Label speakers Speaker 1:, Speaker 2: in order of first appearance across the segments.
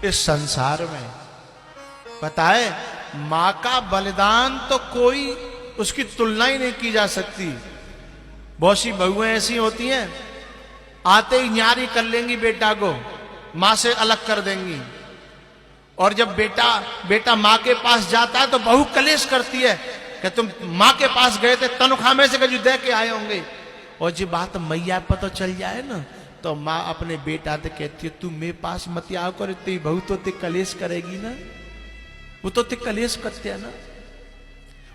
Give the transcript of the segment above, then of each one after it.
Speaker 1: इस संसार में। पता है, मां का बलिदान तो कोई उसकी तुलना ही नहीं की जा सकती। बहुत सी बहुएं ऐसी होती हैं, आते ही न्यारी कर लेंगी बेटा को, मां से अलग कर देंगी। और जब बेटा मां के पास जाता है तो बहू कलेश करती है कि तुम मां के पास गए थे, तनख्वाह में से जो दे के आए होंगे। और जी बात मैया पर तो चल जाए ना, तो माँ अपने बेटा से कहती है, तू मेरे पास मत आओ कर, तेरी बहू तो ते कलेश करेगी ना, वो तो ते कलेश करते है ना।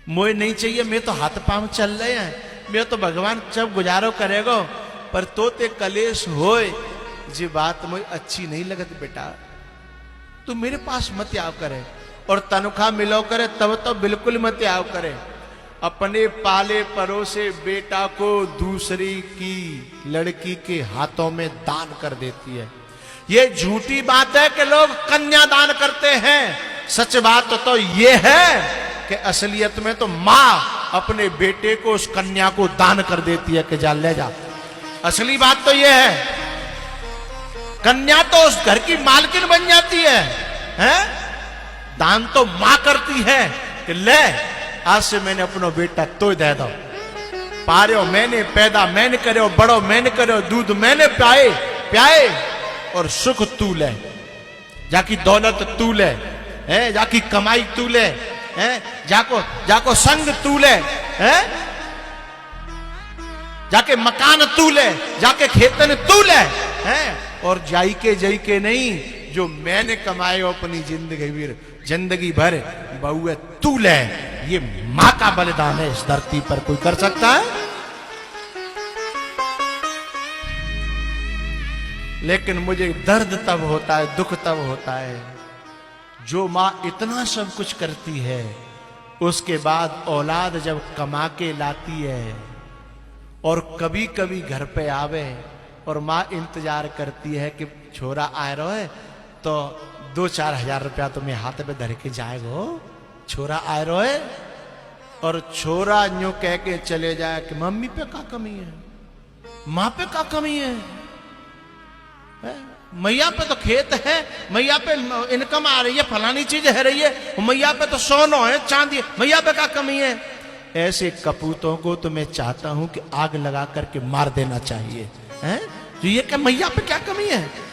Speaker 1: मोए नहीं चाहिए, मैं तो हाथ पांव चल रहे हैं, मैं तो भगवान जब गुजारो करेगो, पर तो ते कलेश होए जी बात मुझे अच्छी नहीं लगती बेटा, तू मेरे पास मत आओ करे। और तनख्वाह मिलो करे तब तो बिल्कुल मत आओ करे। अपने पाले परोसे बेटा को दूसरी की लड़की के हाथों में दान कर देती है। ये झूठी बात है कि लोग कन्या दान करते हैं। सच बात तो ये है कि असलियत में तो मां अपने बेटे को, उस कन्या को दान कर देती है कि जा ले जा। असली बात तो ये है, कन्या तो उस घर की मालकिन बन जाती है, हैं? दान तो मां करती है कि ले आज से मैंने अपना बेटा तो दे दो, पारो मैंने पैदा मैंने करो, बड़ो मैंने करो, दूध मैंने प्याए और सुख तू ले, जाकी दौलत तू ले, है जाकी कमाई तू ले, है जाको संग तू ले, है जाके मकान तू ले, जाके खेतन तू ले, है और जाई के नहीं, जो मैंने कमाए हो अपनी जिंदगी भर बहुए तू ले। ये मां का बलिदान है, इस धरती पर कोई कर सकता है? लेकिन मुझे दर्द तब होता है, दुख तब होता है, जो मां इतना सब कुछ करती है, उसके बाद औलाद जब कमा के लाती है और कभी कभी घर पे आवे और मां इंतजार करती है कि छोरा आ रहा है तो 2-4 हजार रुपया तुम्हें हाथ पे धर के जाएगो, छोरा आ रहा है, और छोरा यूं कह के चले जाए कि मम्मी पे क्या कमी है, मां पे क्या कमी है? मैया पे तो खेत है, मैया पे इनकम आ रही है, फलानी चीज है रही है, मैया पे तो सोना है, चांदी, मैया पे क्या कमी है? ऐसे कपूतों को तो मैं चाहता हूं कि आग लगा करके मार देना चाहिए, हैं? जो ये क्या मैया पे क्या कमी है?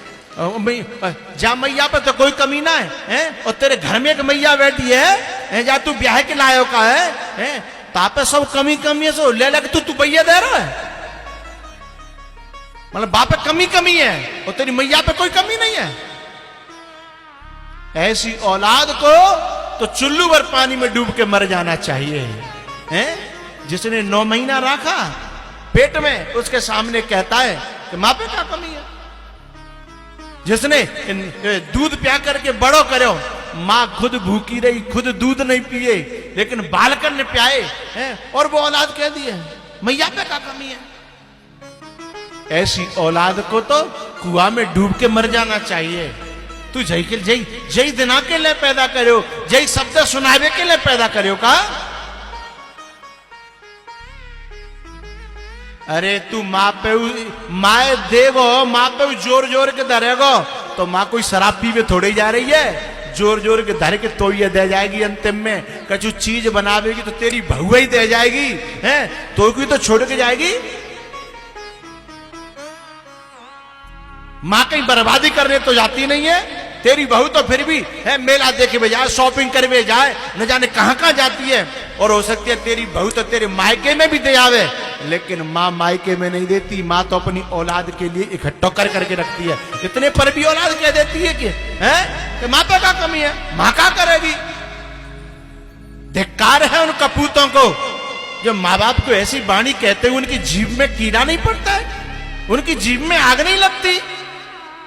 Speaker 1: जा मैया पे तो कोई कमी ना है, और तेरे घर में एक मैया बैठी है, जा तू ब्याह के लायो का है, तापे सब कमी है, सो ले लग तू भैया दे रहा है, मतलब बाप पे कमी है और तेरी मैया पे कोई कमी नहीं है। ऐसी औलाद को तो चुल्लू भर पानी में डूब के मर जाना चाहिए, हैं? जिसने 9 महीना रखा पेट में, उसके सामने कहता है कि मां पे क्या कमी है? जिसने दूध प्या करके बड़ो करो, मां खुद भूखी रही, खुद दूध नहीं पिए, लेकिन बालकन ने प्याए, हैं? और वो औलाद कह दी है मैया पे क्या कमी है? ऐसी औलाद को तो कुआं में डूब के मर जाना चाहिए। तू जय दिना के लिए पैदा करो, जय शब्द सुनावे के लिए पैदा करो का? अरे तू माँ देगो, माँ पे जोर के धरेगो, तो माँ कोई शराब पीवे थोड़ी जा रही है, जोर के धर के तो ये दे जाएगी। अंतिम में कछु चीज बनावेगी तो तेरी बहु ही दे जाएगी, हैं? तो कोई तो छोड़ के जाएगी। माँ कहीं बर्बादी करने तो जाती नहीं है, तेरी बहू तो फिर भी है मेला देखे में जाए, शॉपिंग करने जाए, न जाने कहां कहां जाती है। और हो सकती है तेरी बहू तो तेरे मायके में भी दे आवे, लेकिन माँ मायके में नहीं देती। माँ तो अपनी औलाद के लिए इकट्ठा करके रखती है। इतने पर भी औलाद कह देती है कि माँ पे क्या कमी है, माँ क्या करेगी? धिक्कार है उन कपूतों को जो माँ बाप को ऐसी वाणी कहते हुए उनकी जीभ में कीड़ा नहीं पड़ता है, उनकी जीभ में आग नहीं लगती।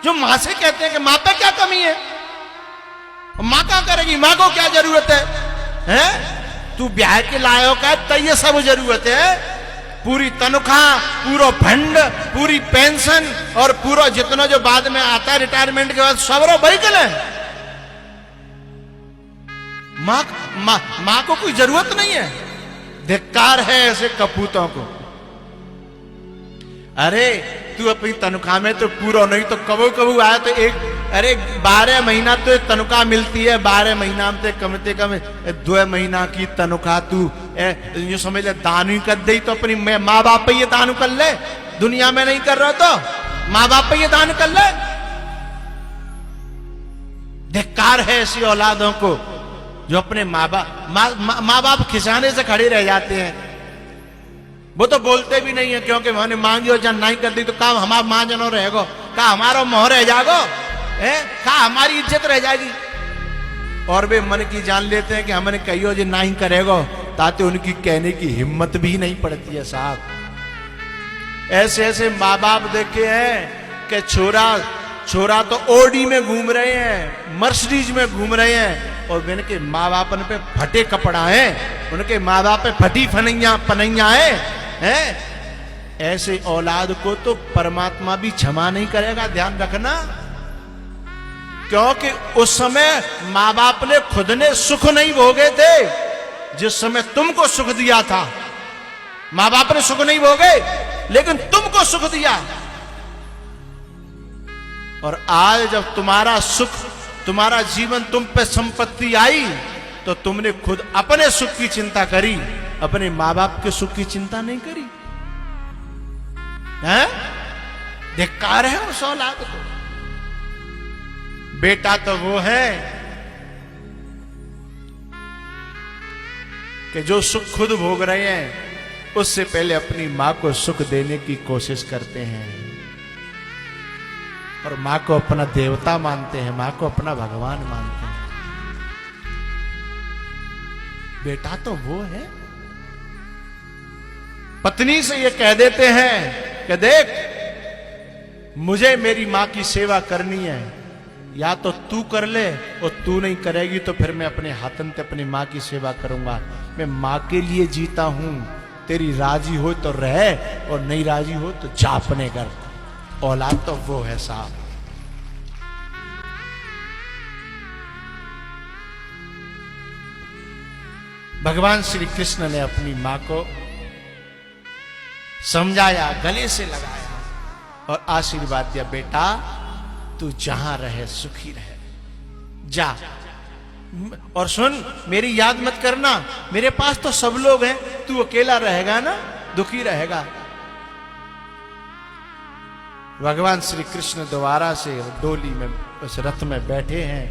Speaker 1: जो मां से कहते हैं कि मां पे क्या कमी है, मां क्या करेगी, मां को क्या जरूरत है, हैं? तू ब्याह के लायो का तो ये सब जरूरत है। पूरी तनख्वाह, पूरा फंड, पूरी पेंशन और पूरा जितना जो बाद में आता है रिटायरमेंट के बाद सब बहीकल है। मां को कोई जरूरत नहीं है। धिक्कार है ऐसे कपूतों को। अरे तू अपनी तनख्वाह में तो पूरा नहीं तो कबू आया तो अरे 12 महीना तो तनख्वाह मिलती है, 12 महीना में कम से कम 2 महीना की तनख्वाह तू यूं समझ ले दान ही कर दे तो अपनी माँ बाप पे ये दान कर ले। दुनिया में नहीं कर रहा तो माँ बाप पे ये दान कर ले। धिक्कार है ऐसी औलादों को जो अपने माँ बाप खिसाने से खड़े रह जाते हैं। वो तो बोलते भी नहीं है क्योंकि मैंने मांगी और जन नहीं कर दी तो काम हमारा माँ जनो रहेगो, का हमारा मोह रह जागो है, का हमारी इज्जत रह जाएगी। और वे मन की जान लेते हैं कि हमने कहियो जो नहीं करेगो, ताते उनकी कहने की हिम्मत भी नहीं पड़ती है साहब। ऐसे ऐसे माँ बाप देखे हैं कि छोरा तो ओडी में घूम रहे हैं, मर्सिडीज में घूम रहे हैं, और उनके माँ बाप पे फटे कपड़ा है, उनके माँ बाप पे फटी पनैया है। ऐसे औलाद को तो परमात्मा भी क्षमा नहीं करेगा, ध्यान रखना। क्योंकि उस समय माँ बाप ने खुद ने सुख नहीं भोगे थे जिस समय तुमको सुख दिया था। माँ बाप ने सुख नहीं भोगे लेकिन तुमको सुख दिया। और आज जब तुम्हारा सुख, तुम्हारा जीवन तुम पे संपत्ति आई तो तुमने खुद अपने सुख की चिंता करी, अपने माँ बाप के सुख की चिंता नहीं करी है। धिक्कार है उस औलाद को। बेटा तो वो है कि जो सुख खुद भोग रहे हैं उससे पहले अपनी मां को सुख देने की कोशिश करते हैं और मां को अपना देवता मानते हैं, मां को अपना भगवान मानते हैं। बेटा तो वो है। पत्नी से ये कह देते हैं कि देख मुझे मेरी मां की सेवा करनी है, या तो तू कर ले और तू नहीं करेगी तो फिर मैं अपने हाथन से अपनी मां की सेवा करूंगा। मैं मां के लिए जीता हूं, तेरी राजी हो तो रह और नहीं राजी हो तो जा अपने घर। औलाद तो वो है साहब। भगवान श्री कृष्ण ने अपनी मां को समझाया, गले से लगाया और आशीर्वाद दिया, बेटा तू जहां रहे सुखी रहे, जा। और सुन, मेरी याद मत करना, मेरे पास तो सब लोग हैं, तू अकेला रहेगा ना, दुखी रहेगा। भगवान श्री कृष्ण दोबारा से डोली में, उस रथ में बैठे हैं